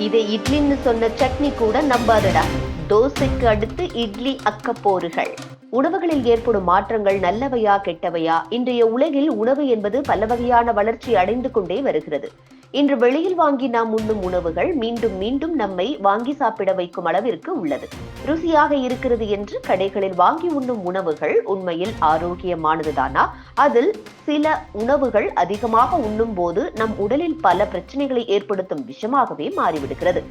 இதை இட்லின்னு சொன்ன சட்னி கூட நம்பாதடா. தோசைக்கு அடுத்து இட்லி அக்கப்போர்கள். உணவுகளில் ஏற்படும் மாற்றங்கள் நல்லவையா கெட்டவையா? இன்றைய உலகில் உணவு என்பது பல வகையான வளர்ச்சி அடைந்து கொண்டே வருகிறது. இன்று வெளியில் வாங்கி நாம் உண்ணும் உணவுகள் மீண்டும் மீண்டும் நம்மை வாங்கி சாப்பிட வைக்கும் அளவிற்கு உள்ளது. ருசியாக இருக்கிறது என்று கடைகளில் வாங்கி உண்ணும் உணவுகள் உண்மையில் ஆரோக்கியமானதுதானா? அதில் சில உணவுகள் அதிகமாக உண்ணும் போது நம் உடலில் பல பிரச்சனைகளை ஏற்படுத்தும் விஷமாகவே மாறிவிடுகிறது.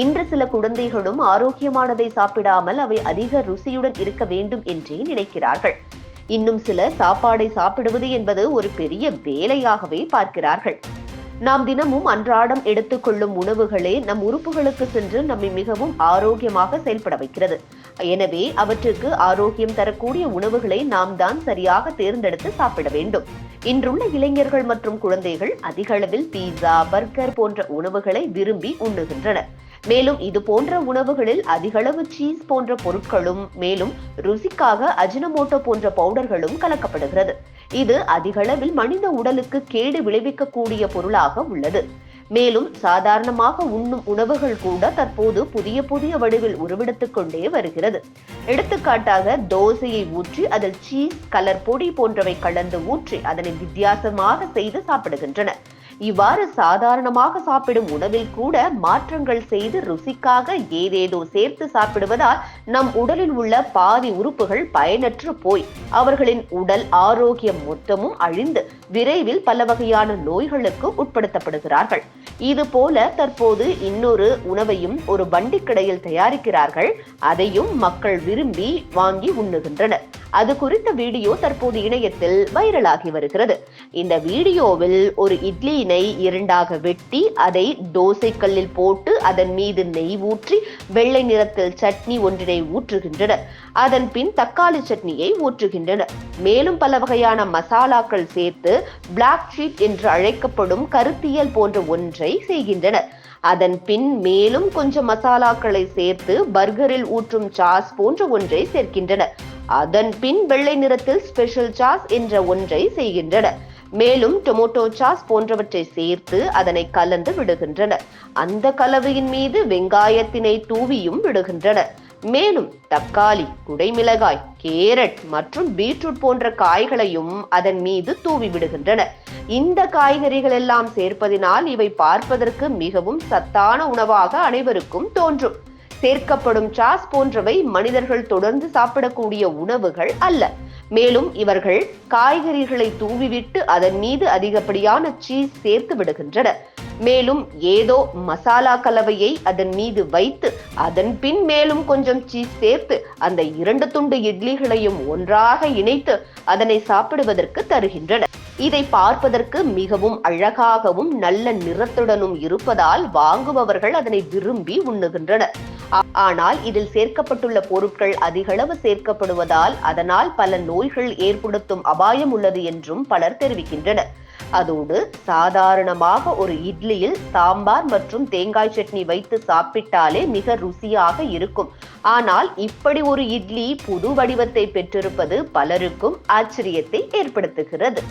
இன்று சில குழந்தைகளும் ஆரோக்கியமானதை சாப்பிடாமல் அவை அதிக ருசியுடன் இருக்க வேண்டும் என்றே நினைக்கிறார்கள். இன்னும் சில சாப்பாடை சாப்பிடுவது என்பது ஒரு பெரிய வேலையாகவே பார்க்கிறார்கள். நாம் தினமும் அன்றாடம் எடுத்துக்கொள்ளும் உணவுகளே நம் உறுப்புகளுக்கு சென்று நம்மை மிகவும் ஆரோக்கியமாக செயல்பட வைக்கிறது. எனவே அவற்றுக்கு ஆரோக்கியம் தரக்கூடிய உணவுகளை நாம் தான் சரியாக தேர்ந்தெடுத்து சாப்பிட வேண்டும். இன்றுள்ள இளைஞர்கள் மற்றும் குழந்தைகள் அதிக அளவில் பீஸா, பர்கர் போன்ற உணவுகளை விரும்பி உண்ணுகின்றனர். மேலும் இது போன்ற உணவுகளில் அதிகளவு சீஸ் போன்ற பொருட்களும் மேலும் ருசிக்காக அஜினமோட்டோ போன்ற பவுடர்களும் கலக்கப்படுகிறது. இது அதிகளவில் மனித உடலுக்கு கேடு விளைவிக்கக்கூடிய பொருளாக உள்ளது. மேலும் சாதாரணமாக உண்ணும் உணவுகள் கூட தற்போது புதிய புதிய வடிவில் உருவெடுத்துக் கொண்டே வருகிறது. எடுத்துக்காட்டாக தோசையை ஊற்றி அதில் சீஸ், கலர் பொடி போன்றவை கலந்து ஊற்றி அதனை வித்தியாசமாக செய்து சாப்பிடுகின்றனர். இவ்வாறு சாதாரணமாக சாப்பிடும் உணவில் கூட மாற்றங்கள் செய்து ருசிக்காக ஏதேதோ சேர்த்து சாப்பிடுவதால் நம் உடலில் உள்ள பாதி உறுப்புகள் பயனற்று போய் அவர்களின் உடல் ஆரோக்கியம் மொத்தமும் அழிந்து விரைவில் பல வகையான நோய்களுக்கு உட்படுத்தப்படுகிறார்கள். இது போல தற்போது இன்னொரு உணவையும் ஒரு வண்டிக்கடையில் தயாரிக்கிறார்கள். அதையும் மக்கள் விரும்பி வாங்கி உண்ணுகின்றனர். அது குறித்த வீடியோ தற்போது இணையத்தில் வைரலாகி வருகிறது. இந்த வீடியோவில் ஒரு இட்லியினை இரண்டாக வெட்டி அதை தோசை கல்லில் போட்டு அதன் மீது நெய் ஊற்றி வெள்ளை நிறத்தில் சட்னி ஒன்றினை ஊற்றுகின்றனர். அதன் பின் தக்காளி சட்னியை ஊற்றுகின்றனர். மேலும் பல வகையான மசாலாக்கள் சேர்த்து பிளாக் ஷீட் என்று அழைக்கப்படும் கருத்தியல் போன்ற ஒன்றை செய்கின்றனர். அதன் பின் மேலும் கொஞ்சம் மசாலாக்களை சேர்த்து பர்கரில் ஊற்றும் சாஸ் போன்ற ஒன்றை சேர்க்கின்றனர். அதன் பின் வெள்ளை நிறத்தில் ஸ்பெஷல் சாஸ் என்ற ஒன்றை செய்கின்றனர். மேலும் டொமேட்டோ சாஸ் போன்றவற்றை சேர்த்து அதனை கலந்து விடுகின்றனர். அந்த கலவையின் மீது வெங்காயத்தினை தூவியும் விடுகின்றனர். மேலும் தக்காளி, குடைமிளகாய், கேரட் மற்றும் பீட்ரூட் போன்ற காய்களையும் அதன் மீது தூவி விடுகின்றனர். இந்த காய்கறிகள் எல்லாம் சேர்ப்பதினால் இவை பார்ப்பதற்கு மிகவும் சத்தான உணவாக அனைவருக்கும் தோன்றும். சேர்க்கப்படும் சாஸ் போன்றவை மனிதர்கள் தொடர்ந்து சாப்பிடக்கூடிய உணவுகள் அல்ல. மேலும் இவர்கள் காய்கறிகளை தூவிவிட்டு அதன் மீது அதிகப்படியான சீஸ் சேர்த்து விடுகின்றனர். மேலும் ஏதோ மசாலா கலவையை அதன் மீது வைத்து அதன் பின் மேலும் கொஞ்சம் சீஸ் சேர்த்து அந்த 2 துண்டு இட்லிகளையும் ஒன்றாக இணைத்து அதனை சாப்பிடுவதற்கு தருகின்றனர். இதை பார்ப்பதற்கு மிகவும் அழகாகவும் நல்ல நிறத்துடனும் இருப்பதால் வாங்குபவர்கள் அதனை விரும்பி உண்ணுகின்றனர். ஆனால் இதில் சேர்க்கப்பட்டுள்ள பொருட்கள் அதிகளவு சேர்க்கப்படுவதால் அதனால் பல நோய்கள் ஏற்படுத்தும் அபாயம் உள்ளது என்றும் பலர் தெரிவிக்கின்றனர். அதோடு சாதாரணமாக ஒரு இட்லியில் சாம்பார் மற்றும் தேங்காய் சட்னி வைத்து சாப்பிட்டாலே மிக ருசியாக இருக்கும். ஆனால் இப்படி ஒரு இட்லி புது வடிவத்தை பெற்றிருப்பது பலருக்கும் ஆச்சரியத்தை ஏற்படுத்துகிறது.